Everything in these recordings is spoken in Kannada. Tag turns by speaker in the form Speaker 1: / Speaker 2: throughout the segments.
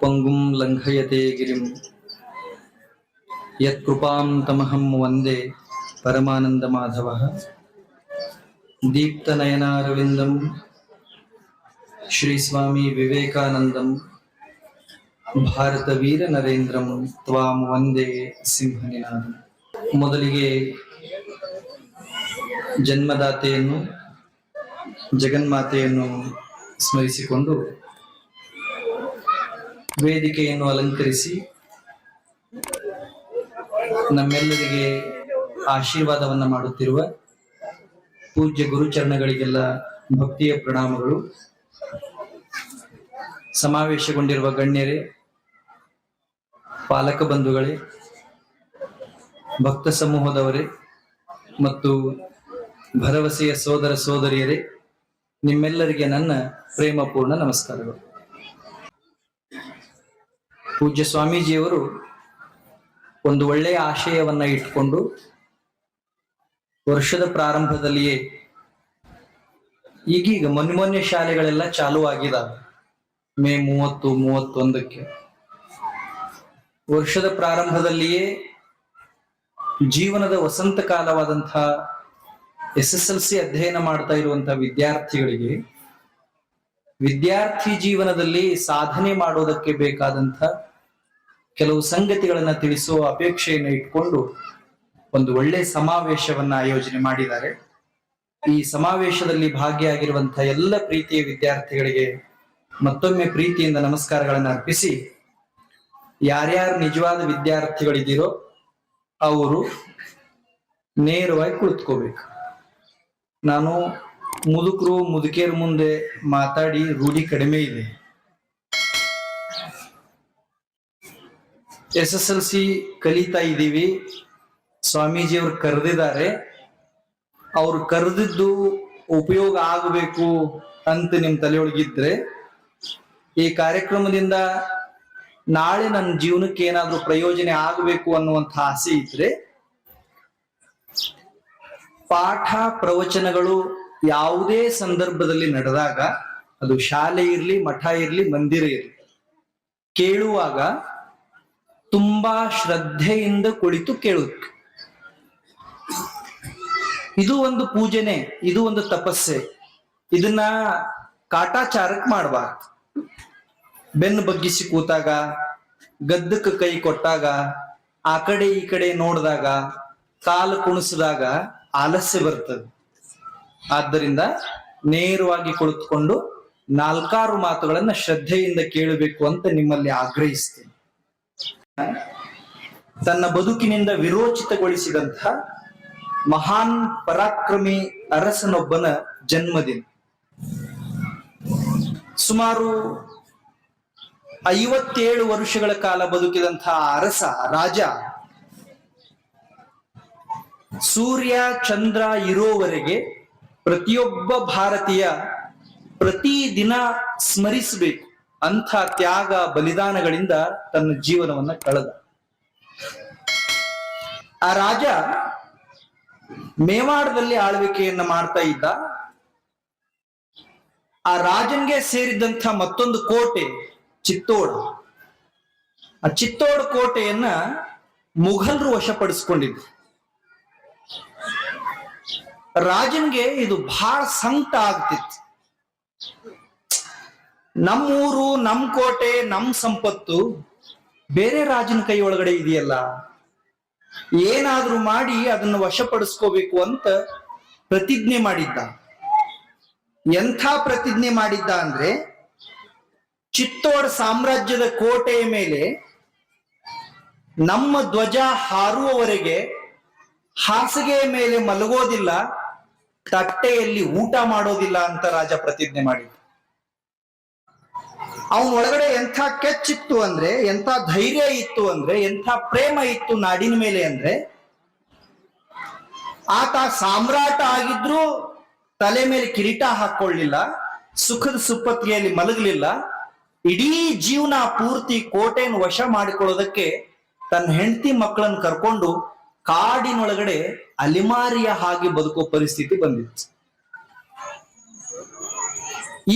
Speaker 1: ಪಂಗುಂ ಲಂಘಯತೆ ಗಿರಿಂ ಯತ್ಕೃಪಾಂ ತಮಹಂ ವಂದೇ ಪರಮಾನಂದ ಮಾಧವಃ. ದೀಪ್ತನಯನಾರವಿಂದಂ ಶ್ರೀ ಸ್ವಾಮಿ ವಿವೇಕಾನಂದಂ ಭಾರತ ವೀರ ನರೇಂದ್ರಂ ತ್ವಾಂ ವಂದೇ ಸಿಂಹನಿನಾದಂ. ಮೊದಲಿಗೆ ಜನ್ಮದಾತೆಯನ್ನು ಜಗನ್ಮಾತೆಯನ್ನು ಸ್ಮರಿಸಿಕೊಂಡು ವೇದಿಕೆಯನ್ನು ಅಲಂಕರಿಸಿ ನಮ್ಮೆಲ್ಲರಿಗೆ ಆಶೀರ್ವಾದವನ್ನ ಮಾಡುತ್ತಿರುವ ಪೂಜ್ಯ ಗುರುಚರಣಗಳಿಗೆಲ್ಲ ಭಕ್ತಿಯ ಪ್ರಣಾಮಗಳು. ಸಮಾವೇಶಗೊಂಡಿರುವ ಗಣ್ಯರೇ, ಪಾಲಕ ಬಂಧುಗಳೇ, ಭಕ್ತ ಸಮೂಹದವರೇ ಮತ್ತು ಭರವಸೆಯ ಸೋದರ ಸೋದರಿಯರೇ, ನಿಮ್ಮೆಲ್ಲರಿಗೆ ನನ್ನ ಪ್ರೇಮಪೂರ್ಣ ನಮಸ್ಕಾರಗಳು. ಪೂಜ್ಯ ಸ್ವಾಮೀಜಿಯವರು ಒಂದು ಒಳ್ಳೆಯ ಆಶಯವನ್ನ ಇಟ್ಕೊಂಡು ವರ್ಷದ ಪ್ರಾರಂಭದಲ್ಲಿಯೇ ಈಗೀಗ ಮೊನ್ನೆ ಶಾಲೆಗಳೆಲ್ಲ ಚಾಲೂ ಆಗಿದ್ದಾವೆ. ಮೇ 30, 31ಕ್ಕೆ ವರ್ಷದ ಪ್ರಾರಂಭದಲ್ಲಿಯೇ ಜೀವನದ ವಸಂತ ಕಾಲವಾದಂತಹ SSLC ಅಧ್ಯಯನ ಮಾಡ್ತಾ ಇರುವಂತಹ ವಿದ್ಯಾರ್ಥಿಗಳಿಗೆ ವಿದ್ಯಾರ್ಥಿ ಜೀವನದಲ್ಲಿ ಸಾಧನೆ ಮಾಡೋದಕ್ಕೆ ಬೇಕಾದಂಥ ಕೆಲವು ಸಂಗತಿಗಳನ್ನ ತಿಳಿಸುವ ಅಪೇಕ್ಷೆಯನ್ನು ಇಟ್ಕೊಂಡು ಒಂದು ಒಳ್ಳೆ ಸಮಾವೇಶವನ್ನ ಆಯೋಜನೆ ಮಾಡಿದ್ದಾರೆ. ಈ ಸಮಾವೇಶದಲ್ಲಿ ಭಾಗಿಯಾಗಿರುವಂತಹ ಎಲ್ಲ ಪ್ರೀತಿಯ ವಿದ್ಯಾರ್ಥಿಗಳಿಗೆ ಮತ್ತೊಮ್ಮೆ ಪ್ರೀತಿಯಿಂದ ನಮಸ್ಕಾರಗಳನ್ನು ಅರ್ಪಿಸಿ, ಯಾರ್ಯಾರು ನಿಜವಾದ ವಿದ್ಯಾರ್ಥಿಗಳಿದ್ದೀರೋ ಅವರು ನೇರವಾಗಿ ಕುಳಿತುಕೋಬೇಕು. ನಾನು ಮುದುಕಿಯರ ಮುಂದೆ ಮಾತಾಡಿ ರೂಢಿ ಕಡಿಮೆ ಇದೆ. SSLC ಕಲಿತಾ ಇದ್ದೀವಿ, ಸ್ವಾಮೀಜಿಯವರು ಕರೆದಿದ್ದಾರೆ, ಅವ್ರು ಕರೆದಿದ್ದು ಉಪಯೋಗ ಆಗಬೇಕು ಅಂತ ನಿಮ್ ತಲೆಯೊಳಗಿದ್ರೆ, ಈ ಕಾರ್ಯಕ್ರಮದಿಂದ ನಾಳೆ ನನ್ನ ಜೀವನಕ್ಕೆ ಏನಾದ್ರೂ ಪ್ರಯೋಜನ ಆಗಬೇಕು ಅನ್ನುವಂಥ ಆಸೆ ಇದ್ರೆ, ಪಾಠ ಪ್ರವಚನಗಳು ಯಾವುದೇ ಸಂದರ್ಭದಲ್ಲಿ ನಡೆದಾಗ, ಅದು ಶಾಲೆ ಇರ್ಲಿ, ಮಠ ಇರ್ಲಿ, ಮಂದಿರ ಇರ್ಲಿ, ಕೇಳುವಾಗ ತುಂಬಾ ಶ್ರದ್ಧೆಯಿಂದ ಕುಳಿತು ಕೇಳುತ್ತೆ. ಇದು ಒಂದು ಪೂಜೆನೆ, ಇದು ಒಂದು ತಪಸ್ಸೆ. ಇದನ್ನ ಕಾಟಾಚಾರಕ್ಕೆ ಮಾಡಬಾರ್ದು. ಬೆನ್ನು ಬಗ್ಗಿಸಿ ಕೂತಾಗ, ಗದ್ದಕ್ಕೆ ಕೈ ಕೊಟ್ಟಾಗ, ಆ ಕಡೆ ಈ ಕಡೆ ನೋಡಿದಾಗ, ಕಾಲು ಕುಣಿಸಿದಾಗ ಆಲಸ್ಯ ಬರ್ತದೆ. ಆದ್ದರಿಂದ ನೇರವಾಗಿ ಕುಳಿತುಕೊಂಡು 4 ಮಾತುಗಳನ್ನ ಶ್ರದ್ಧೆಯಿಂದ ಕೇಳಬೇಕು ಅಂತ ನಿಮ್ಮಲ್ಲಿ ಆಗ್ರಹಿಸ್ತೇನೆ. ತನ್ನ ಬದುಕಿನಿಂದ ವಿರೋಚಿತಗೊಳಿಸಿದಂತಹ ಮಹಾನ್ ಪರಾಕ್ರಮಿ ಅರಸನೊಬ್ಬನ ಜನ್ಮದಿನ. ಸುಮಾರು 57 ವರ್ಷಗಳ ಕಾಲ ಬದುಕಿದಂತಹ ಅರಸ, ರಾಜ, ಸೂರ್ಯ ಚಂದ್ರ ಇರೋವರೆಗೆ ಪ್ರತಿಯೊಬ್ಬ ಭಾರತೀಯ ಪ್ರತಿದಿನ ಸ್ಮರಿಸಬೇಕು ಅಂಥ ತ್ಯಾಗ ಬಲಿದಾನಗಳಿಂದ ತನ್ನ ಜೀವನವನ್ನ ಕಳೆದ. ಆ ರಾಜ ಮೇವಾಡದಲ್ಲಿ ಆಳ್ವಿಕೆಯನ್ನ ಮಾಡ್ತಾ ಇದ್ದ. ಆ ರಾಜನ್ಗೆ ಸೇರಿದಂಥ ಮತ್ತೊಂದು ಕೋಟೆ ಚಿತ್ತೋಡ್. ಆ ಚಿತ್ತೋಡ್ ಕೋಟೆಯನ್ನ ಮುಘಲರು ವಶಪಡಿಸ್ಕೊಂಡಿದ್ರು. ರಾಜನ್ಗೆ ಇದು ಬಹಳ ಸಂಕಟ ಆಗ್ತಿತ್ತು. ನಮ್ಮೂರು, ನಮ್ ಕೋಟೆ, ನಮ್ ಸಂಪತ್ತು ಬೇರೆ ರಾಜನ ಕೈ ಒಳಗಡೆ ಇದೆಯಲ್ಲ, ಏನಾದ್ರೂ ಮಾಡಿ ಅದನ್ನು ವಶಪಡಿಸ್ಕೋಬೇಕು ಅಂತ ಪ್ರತಿಜ್ಞೆ ಮಾಡಿದ್ದ. ಎಂಥ ಪ್ರತಿಜ್ಞೆ ಮಾಡಿದ್ದ ಅಂದ್ರೆ, ಚಿತ್ತೋಡ್ ಸಾಮ್ರಾಜ್ಯದ ಕೋಟೆಯ ಮೇಲೆ ನಮ್ಮ ಧ್ವಜ ಹಾರುವವರೆಗೆ ಹಾಸಿಗೆಯ ಮೇಲೆ ಮಲಗೋದಿಲ್ಲ, ತಟ್ಟೆಯಲ್ಲಿ ಊಟ ಮಾಡೋದಿಲ್ಲ ಅಂತ ರಾಜ ಪ್ರತಿಜ್ಞೆ ಮಾಡಿದ್ದ. ಅವನ ಒಳಗಡೆ ಎಂಥ ಕೆಚ್ಚಿತ್ತು ಅಂದ್ರೆ, ಎಂಥ ಧೈರ್ಯ ಇತ್ತು ಅಂದ್ರೆ, ಎಂಥ ಪ್ರೇಮ ಇತ್ತು ನಾಡಿನ ಮೇಲೆ ಅಂದ್ರೆ, ಆತ ಸಾಮ್ರಾಟ ಆಗಿದ್ರು ತಲೆ ಮೇಲೆ ಕಿರೀಟ ಹಾಕೊಳ್ಳಿಲ್ಲ, ಸುಖದ ಸುಪ್ಪತ್ತಿಗೆಯಲ್ಲಿ ಮಲಗಲಿಲ್ಲ. ಇಡೀ ಜೀವನ ಪೂರ್ತಿ ಕೋಟೆಯನ್ನು ವಶ ಮಾಡಿಕೊಳ್ಳೋದಕ್ಕೆ ತನ್ನ ಹೆಂಡತಿ ಮಕ್ಕಳನ್ನು ಕರ್ಕೊಂಡು ಕಾಡಿನೊಳಗಡೆ ಅಲಿಮಾರಿಯ ಹಾಗೆ ಬದುಕೋ ಪರಿಸ್ಥಿತಿ ಬಂದಿತ್ತು.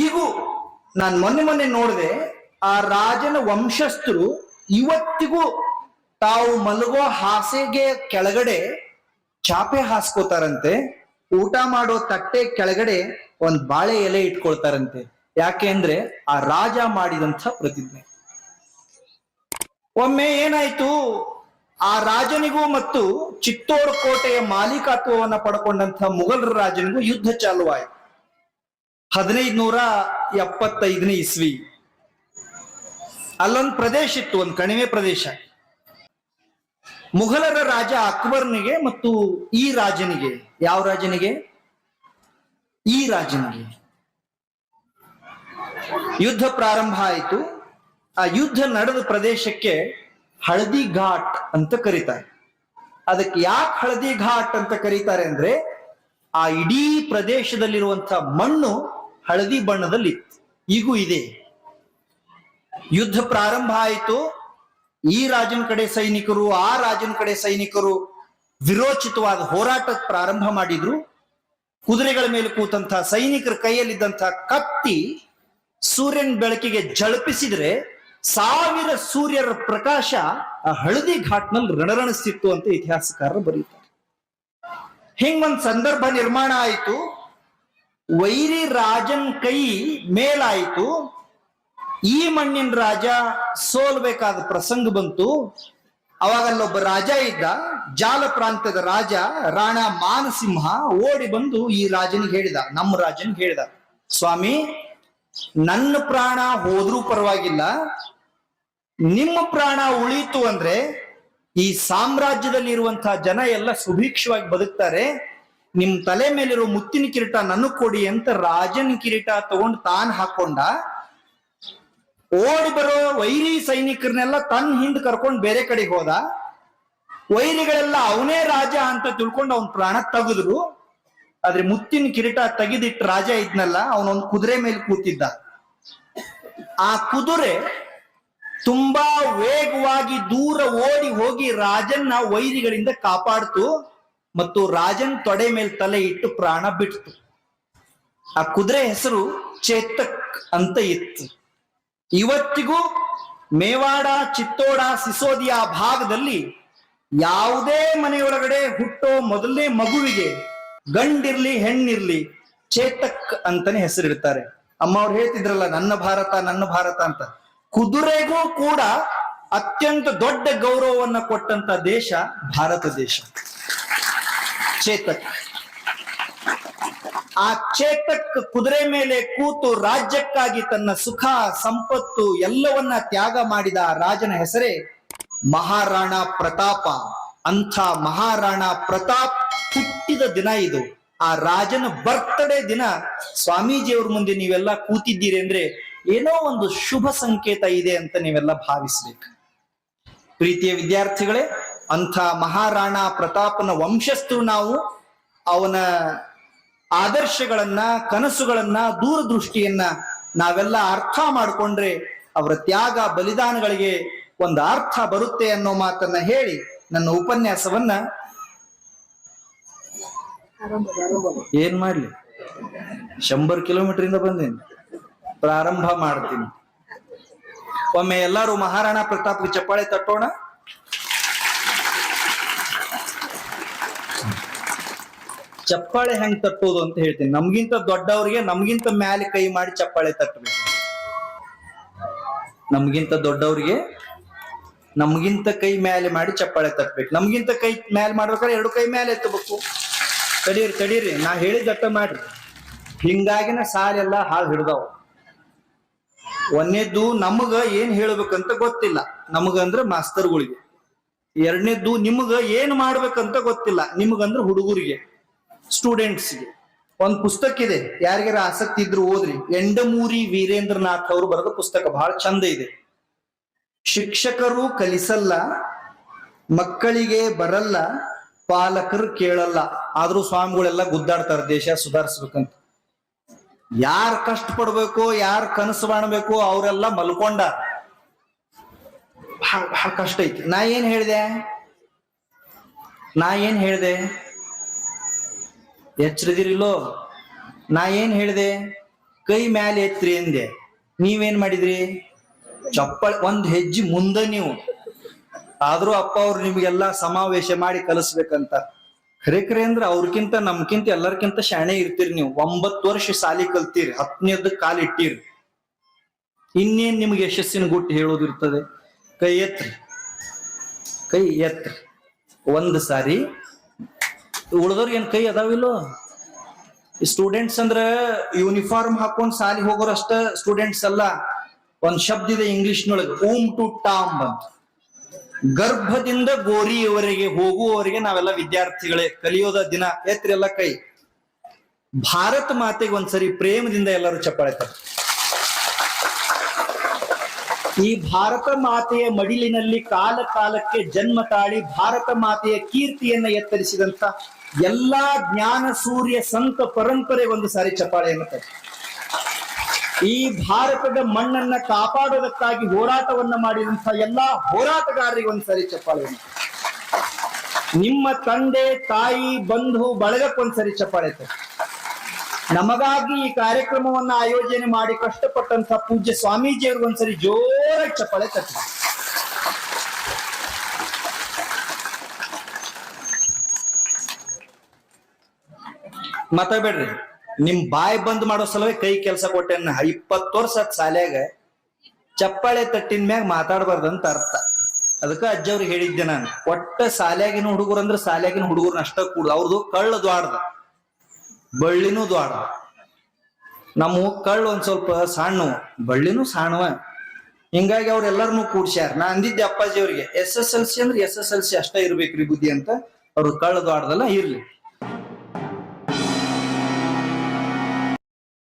Speaker 1: ಈಗೂ ನಾನು ಮೊನ್ನೆ ನೋಡಿದೆ, ಆ ರಾಜನ ವಂಶಸ್ಥರು ಇವತ್ತಿಗೂ ತಾವು ಮಲಗೋ ಹಾಸಿಗೆ ಕೆಳಗಡೆ ಚಾಪೆ ಹಾಸ್ಕೋತಾರಂತೆ, ಊಟ ಮಾಡೋ ತಟ್ಟೆ ಕೆಳಗಡೆ ಒಂದ್ ಬಾಳೆ ಎಲೆ ಇಟ್ಕೊಳ್ತಾರಂತೆ. ಯಾಕೆ ಅಂದ್ರೆ ಆ ರಾಜ ಮಾಡಿದಂಥ ಪ್ರತಿಜ್ಞೆ. ಒಮ್ಮೆ ಏನಾಯ್ತು, ಆ ರಾಜನಿಗೂ ಮತ್ತು ಚಿತ್ತೋರ್ ಕೋಟೆಯ ಮಾಲೀಕತ್ವವನ್ನ ಪಡ್ಕೊಂಡಂತ ಮುಘಲರ ರಾಜನಿಗೂ ಯುದ್ಧ ಚಾಲುವಾಯಿತು. 1575 ಇಸ್ವಿ. ಅಲ್ಲೊಂದು ಪ್ರದೇಶ ಇತ್ತು, ಒಂದು ಕಣಿವೆ ಪ್ರದೇಶ. ಮುಘಲರ ರಾಜ ಅಕ್ಬರ್ನಿಗೆ ಮತ್ತು ಈ ರಾಜನಿಗೆ, ಯಾವ ರಾಜನಿಗೆ? ಈ ರಾಜನಿಗೆ ಯುದ್ಧ ಪ್ರಾರಂಭ ಆಯಿತು. ಆ ಯುದ್ಧ ನಡೆದ ಪ್ರದೇಶಕ್ಕೆ ಹಳದಿ ಘಾಟ್ ಅಂತ ಕರೀತಾರೆ. ಅದಕ್ಕೆ ಯಾಕೆ ಹಳದಿ ಘಾಟ್ ಅಂತ ಕರೀತಾರೆ ಅಂದ್ರೆ, ಆ ಇಡೀ ಪ್ರದೇಶದಲ್ಲಿರುವಂತಹ ಮಣ್ಣು ಹಳದಿ ಬಣ್ಣದಲ್ಲಿ ಈಗೂ ಇದೆ. ಯುದ್ಧ ಪ್ರಾರಂಭ ಆಯಿತು. ಈ ರಾಜನ ಕಡೆ ಸೈನಿಕರು, ಆ ರಾಜನ ಕಡೆ ಸೈನಿಕರು ವಿರೋಚಿತವಾದ ಹೋರಾಟ ಪ್ರಾರಂಭ ಮಾಡಿದ್ರು. ಕುದುರೆಗಳ ಮೇಲೆ ಕೂತಂತಹ ಸೈನಿಕರ ಕೈಯಲ್ಲಿದ್ದಂತಹ ಕತ್ತಿ ಸೂರ್ಯನ ಬೆಳಕಿಗೆ ಝಳಪಿಸಿದ್ರೆ 1000 ಸೂರ್ಯರ ಪ್ರಕಾಶ ಆ ಹಳದಿ ಘಾಟ್ನಲ್ಲಿ ರಣರಣಿಸ್ತಿತ್ತು ಅಂತ ಇತಿಹಾಸಕಾರರು ಬರೀತಾರೆ. ಹಿಂಗೊಂದ್ ಸಂದರ್ಭ ನಿರ್ಮಾಣ ಆಯಿತು. ವೈರಿ ರಾಜನ್ ಕೈ ಮೇಲಾಯಿತು. ಈ ಮಣ್ಣಿನ ರಾಜ ಸೋಲ್ಬೇಕಾದ ಪ್ರಸಂಗ ಬಂತು. ಅವಾಗಲ್ಲೊಬ್ಬ ರಾಜ ಇದ್ದ, ಜಾಲ ಪ್ರಾಂತ್ಯದ ರಾಜ ರಾಣ ಮಾನಸಿಂಹ ಓಡಿ ಬಂದು ಈ ರಾಜನಿಗೆ ಹೇಳಿದ, ನಮ್ಮ ರಾಜನಿಗೆ ಹೇಳಿದ, ಸ್ವಾಮಿ, ನನ್ನ ಪ್ರಾಣ ಹೋದ್ರೂ ಪರವಾಗಿಲ್ಲ, ನಿಮ್ಮ ಪ್ರಾಣ ಉಳೀತು ಅಂದ್ರೆ ಈ ಸಾಮ್ರಾಜ್ಯದಲ್ಲಿ ಇರುವಂತಹ ಜನ ಎಲ್ಲ ಸುಭಿಕ್ಷವಾಗಿ ಬದುಕ್ತಾರೆ. ನಿಮ್ ತಲೆ ಮೇಲಿರೋ ಮುತ್ತಿನ ಕಿರೀಟ ನನಗ್ ಕೊಡಿ ಅಂತ ರಾಜನ ಕಿರೀಟ ತಗೊಂಡು ತಾನ್ ಹಾಕೊಂಡ. ಓಡಿ ಬರೋ ವೈರಿ ಸೈನಿಕರನ್ನೆಲ್ಲ ತನ್ನ ಹಿಂದ್ ಕರ್ಕೊಂಡು ಬೇರೆ ಕಡೆಗೆ ಹೋದ. ವೈರಿಗಳೆಲ್ಲ ಅವನೇ ರಾಜ ಅಂತ ತಿಳ್ಕೊಂಡು ಅವನ್ ಪ್ರಾಣ ತೆಗೆದ್ರು. ಆದ್ರೆ ಮುತ್ತಿನ ಕಿರೀಟ ತೆಗೆದಿಟ್ಟು ರಾಜ ಇದ್ನಲ್ಲ, ಅವನೊಂದು ಕುದುರೆ ಮೇಲೆ ಕೂತಿದ್ದ. ಆ ಕುದುರೆ ತುಂಬಾ ವೇಗವಾಗಿ ದೂರ ಓಡಿ ಹೋಗಿ ರಾಜನ್ನ ವೈರಿಗಳಿಂದ ಕಾಪಾಡ್ತು ಮತ್ತು ರಾಜನ್ ತೊಡೆ ಮೇಲೆ ತಲೆ ಇಟ್ಟು ಪ್ರಾಣ ಬಿಡ್ತು. ಆ ಕುದುರೆ ಹೆಸರು ಚೇತಕ್ ಅಂತ ಇತ್ತು. ಇವತ್ತಿಗೂ ಮೇವಾಡ, ಚಿತ್ತೋಡ, ಸಿಸೋದಿಯಾ ಭಾಗದಲ್ಲಿ ಯಾವುದೇ ಮನೆಯೊಳಗಡೆ ಹುಟ್ಟೋ ಮೊದಲನೇ ಮಗುವಿಗೆ ಗಂಡಿರ್ಲಿ ಹೆಣ್ಣಿರ್ಲಿ ಚೇತಕ್ ಅಂತಾನೆ ಹೆಸರಿಡ್ತಾರೆ. ಅಮ್ಮ ಅವ್ರು ಹೇಳ್ತಿದ್ರಲ್ಲ, ನನ್ನ ಭಾರತ ನನ್ನ ಭಾರತ ಅಂತ. ಕುದುರೆಗೂ ಕೂಡ ಅತ್ಯಂತ ದೊಡ್ಡ ಗೌರವವನ್ನ ಕೊಟ್ಟಂತ ದೇಶ ಭಾರತ ದೇಶ. ಚೇತಕ್. ಆ ಚೇತಕ್ ಕುದುರೆ ಮೇಲೆ ಕೂತು ರಾಜ್ಯಕ್ಕಾಗಿ ತನ್ನ ಸುಖ ಸಂಪತ್ತು ಎಲ್ಲವನ್ನ ತ್ಯಾಗ ಮಾಡಿದ ಆ ರಾಜನ ಹೆಸರೇ ಮಹಾರಾಣ ಪ್ರತಾಪ. ಅಂಥ ಮಹಾರಾಣ ಪ್ರತಾಪ್ ಹುಟ್ಟಿದ ದಿನ ಇದು. ಆ ರಾಜನ ಬರ್ತ್ಡೇ ದಿನ ಸ್ವಾಮೀಜಿಯವ್ರ ಮುಂದೆ ನೀವೆಲ್ಲ ಕೂತಿದ್ದೀರಿ ಅಂದ್ರೆ ಏನೋ ಒಂದು ಶುಭ ಸಂಕೇತ ಇದೆ ಅಂತ ನೀವೆಲ್ಲ ಭಾವಿಸ್ಬೇಕು. ಪ್ರೀತಿಯ ವಿದ್ಯಾರ್ಥಿಗಳೇ, ಅಂಥ ಮಹಾರಾಣ ಪ್ರತಾಪನ ವಂಶಸ್ಥರು ನಾವು. ಅವನ ಆದರ್ಶಗಳನ್ನ, ಕನಸುಗಳನ್ನ, ದೂರದೃಷ್ಟಿಯನ್ನ ನಾವೆಲ್ಲ ಅರ್ಥ ಮಾಡಿಕೊಂಡ್ರೆ ಅವರ ತ್ಯಾಗ ಬಲಿದಾನಗಳಿಗೆ ಒಂದು ಅರ್ಥ ಬರುತ್ತೆ ಅನ್ನೋ ಮಾತನ್ನ ಹೇಳಿ ನನ್ನ ಉಪನ್ಯಾಸವನ್ನ ಏನ್ ಮಾಡ್ಲಿ, 100 ಕಿಲೋಮೀಟರ್ ಇಂದ ಬಂದೇನೆ, ಪ್ರಾರಂಭ ಮಾಡ್ತೀನಿ. ಒಮ್ಮೆ ಎಲ್ಲರೂ ಮಹಾರಾಣಾ ಪ್ರತಾಪ್ಗೆ ಚಪ್ಪಾಳೆ ತಟ್ಟೋಣ. ಚಪ್ಪಾಳೆ ಹೆಂಗ್ ತಟ್ಟೋದು ಅಂತ ಹೇಳ್ತೀನಿ. ನಮ್ಗಿಂತ ದೊಡ್ಡವ್ರಿಗೆ ನಮ್ಗಿಂತ ಮ್ಯಾಲೆ ಕೈ ಮಾಡಿ ಚಪ್ಪಾಳೆ ತಟ್ಟಬೇಕು. ನಮ್ಗಿಂತ ದೊಡ್ಡವ್ರಿಗೆ ನಮ್ಗಿಂತ ಕೈ ಮ್ಯಾಲೆ ಮಾಡಿ ಚಪ್ಪಾಳೆ ತಟ್ಟಬೇಕು. ನಮ್ಗಿಂತ ಕೈ ಮ್ಯಾಲೆ ಮಾಡ್ಬೇಕಾದ್ರೆ 2 ಕೈ ಮ್ಯಾಲೆ ಎತ್ತಬೇಕು. ತಡೀರಿ, ನಾ ಹೇಳಿದಟ್ಟ ಮಾಡ್ರಿ. ಹಿಂಗಾಗಿನ ಸಾಲೆಲ್ಲ ಹಾಳು ಹಿಡ್ದಾವ್. ಒಂದನೇದ್ದು ನಮಗ ಏನ್ ಹೇಳ್ಬೇಕಂತ ಗೊತ್ತಿಲ್ಲ, ನಮಗಂದ್ರ ಮಾಸ್ತರ್ಗಳಿಗೆ. 2ನೇದ್ದು ನಿಮಗ ಏನ್ ಮಾಡ್ಬೇಕಂತ ಗೊತ್ತಿಲ್ಲ, ನಿಮಗಂದ್ರ ಹುಡುಗರಿಗೆ, ಸ್ಟೂಡೆಂಟ್ಸ್ಗೆ. ಒಂದ್ ಪುಸ್ತಕ ಇದೆ, ಯಾರಿಗಾರ ಆಸಕ್ತಿ ಇದ್ರು ಓದ್ರಿ. ಎಂಡಮೂರಿ ವೀರೇಂದ್ರನಾಥ್ ಅವರು ಬರೆದ ಪುಸ್ತಕ, ಬಹಳ ಚಂದ ಇದೆ. ಶಿಕ್ಷಕರು ಕಲಿಸಲ್ಲ, ಮಕ್ಕಳಿಗೆ ಬರಲ್ಲ, ಪಾಲಕರು ಕೇಳಲ್ಲ, ಆದ್ರೂ ಸ್ವಾಮಿಗಳೆಲ್ಲ ಗುದ್ದಾಡ್ತಾರ ದೇಶ ಸುಧಾರಿಸ್ಬೇಕಂತ. ಯಾರ್ ಕಷ್ಟ ಪಡ್ಬೇಕು, ಯಾರ್ ಕನಸು ಕಾಣಬೇಕು, ಅವರೆಲ್ಲ ಮಲ್ಕೊಂಡ. ಬಹಳ ಕಷ್ಟ ಐತಿ. ನಾ ಏನ್ ಹೇಳ್ದೆ ಎಚ್ಚರದಿರಿಲೋ? ನಾ ಏನ್ ಹೇಳ್ದೆ? ಕೈ ಮ್ಯಾಲೆ ಎತ್ರಿ ಅಂದೆ. ನೀವೇನ್ ಮಾಡಿದ್ರಿ? ಚಪ್ಪಳಿ ಒಂದ್ ಹೆಜ್ಜೆ ಮುಂದೆ ನೀವು. ಆದ್ರೂ ಅಪ್ಪ ಅವ್ರು ನಿಮ್ಗೆಲ್ಲಾ ಸಮಾವೇಶ ಮಾಡಿ ಕಲಿಸ್ಬೇಕಂತ. ಖರೆ ಅಂದ್ರೆ ಅವ್ರಕ್ಕಿಂತ ನಮ್ಕಿಂತ ಎಲ್ಲರ್ಕಿಂತ ಶಾಣೆ ಇರ್ತೀರಿ ನೀವು. 9 ವರ್ಷ ಸಾಲಿ ಕಲ್ತೀರಿ, 10ನೇದ ಕಾಲ್ ಇಟ್ಟಿರಿ. ಇನ್ನೇನ್ ನಿಮ್ಗೆ ಯಶಸ್ಸಿನ ಗುಟ್ಟು ಹೇಳೋದಿರ್ತದೆ? ಕೈ ಎತ್ರಿ, ಕೈ ಎತ್ರಿ ಒಂದ್ ಸಾರಿ. ಉಳ್ದವ್ರಿಗೆ ಏನ್ ಕೈ ಅದಾವಿಲ್ಲೋ? ಸ್ಟೂಡೆಂಟ್ಸ್ ಅಂದ್ರ ಯೂನಿಫಾರ್ಮ್ ಹಾಕೊಂಡ್ ಸಾಲಿ ಹೋಗೋರು ಅಷ್ಟ ಸ್ಟೂಡೆಂಟ್ಸ್ ಅಲ್ಲ. ಒಂದ್ ಶಬ್ದ ಇದೆ ಇಂಗ್ಲಿಷ್ನೊಳಗೆ, ಓಮ್ ಟು ಟಾಮ್ ಅಂತ. ಗರ್ಭದಿಂದ ಗೋರಿಯವರೆಗೆ ಹೋಗುವವರೆಗೆ ನಾವೆಲ್ಲ ವಿದ್ಯಾರ್ಥಿಗಳೇ, ಕಲಿಯೋದ ದಿನ. ಎತ್ರಿ ಎಲ್ಲ ಕೈ. ಭಾರತ ಮಾತೆಗೆ ಒಂದ್ಸರಿ ಪ್ರೇಮದಿಂದ ಎಲ್ಲರೂ ಚಪ್ಪಾಳೆ. ಈ ಭಾರತ ಮಾತೆಯ ಮಡಿಲಿನಲ್ಲಿ ಕಾಲ ಕಾಲಕ್ಕೆ ಜನ್ಮ ತಾಳಿ ಭಾರತ ಮಾತೆಯ ಕೀರ್ತಿಯನ್ನ ಎತ್ತರಿಸಿದಂತ ಎಲ್ಲಾ ಜ್ಞಾನ ಸೂರ್ಯ ಸಂತ ಪರಂಪರೆ ಒಂದು ಸಾರಿ ಚಪ್ಪಾಳೆಯನ್ನು ತಟ್ಟಿ. ಈ ಭಾರತದ ಮಣ್ಣನ್ನ ಕಾಪಾಡೋದಕ್ಕಾಗಿ ಹೋರಾಟವನ್ನ ಮಾಡಿದಂತ ಎಲ್ಲಾ ಹೋರಾಟಗಾರರಿಗೆ ಒಂದ್ಸರಿ ಚಪ್ಪಾಳೆಯನ್ನು. ನಿಮ್ಮ ತಂದೆ ತಾಯಿ ಬಂಧು ಬಳಗಕ್ಕೊಂದ್ಸರಿ ಚಪ್ಪಾಳೆ ತಟ್ಟಿ. ನಮಗಾಗಿ ಈ ಕಾರ್ಯಕ್ರಮವನ್ನ ಆಯೋಜನೆ ಮಾಡಿ ಕಷ್ಟಪಟ್ಟಂತ ಪೂಜ್ಯ ಸ್ವಾಮೀಜಿಯವ್ರಿಗೆ ಒಂದ್ಸರಿ ಜೋರಾಗಿ ಚಪ್ಪಾಳೆ ತಟ್ಟಿ. ಮಾತಾಡ್ಬೇಡ್ರಿ, ನಿಮ್ ಬಾಯಿ ಬಂದ್ ಮಾಡೋ ಸಲುವಾಗಿ ಕೈ ಕೆಲಸ ಕೊಟ್ಟೆನ್ನ. 20 ವರ್ಷ ಶಾಲ್ಯಾಗ ಚಪ್ಪಾಳೆ ತಟ್ಟಿನ ಮ್ಯಾಗ ಮಾತಾಡ್ಬಾರ್ದಂತ ಅರ್ಥ. ಅದಕ್ಕ ಅಜ್ಜವ್ರಿಗೆ ಹೇಳಿದ್ದೆ ನಾನು, ಒಟ್ಟ ಶಾಲ್ಯಾಗಿನ ಹುಡುಗರು ಅಂದ್ರೆ ಶಾಲ್ಯಾಗಿನ ಹುಡುಗರ್ನ ಅಷ್ಟ ಕೂಡುದು. ಅವ್ರದ್ದು ಕಳ್ಳ ದ್ವಾಡ್ದ, ಬಳ್ಳಿನೂ ದ್ವಾಡ್ದ. ನಮ್ಮ ಕಳ್ಳು ಒಂದ್ ಸ್ವಲ್ಪ ಸಣ್ಣವ, ಬಳ್ಳಿನೂ ಸಣ್ಣವ. ಹಿಂಗಾಗಿ ಅವ್ರೆಲ್ಲರನ್ನೂ ಕೂಡ್ಸ್ಯಾರ. ನಾ ಅಂದಿದ್ದೆ ಅಪ್ಪಾಜಿ ಅವ್ರಿಗೆ, SSLC ಅಂದ್ರೆ SSLC ಅಷ್ಟ ಇರ್ಬೇಕ್ರಿ ಬುದ್ಧಿ ಅಂತ. ಅವ್ರ ಕಳ್ಳ ದ್ವಾಡ್ದಲ್ಲ, ಇರ್ಲಿ.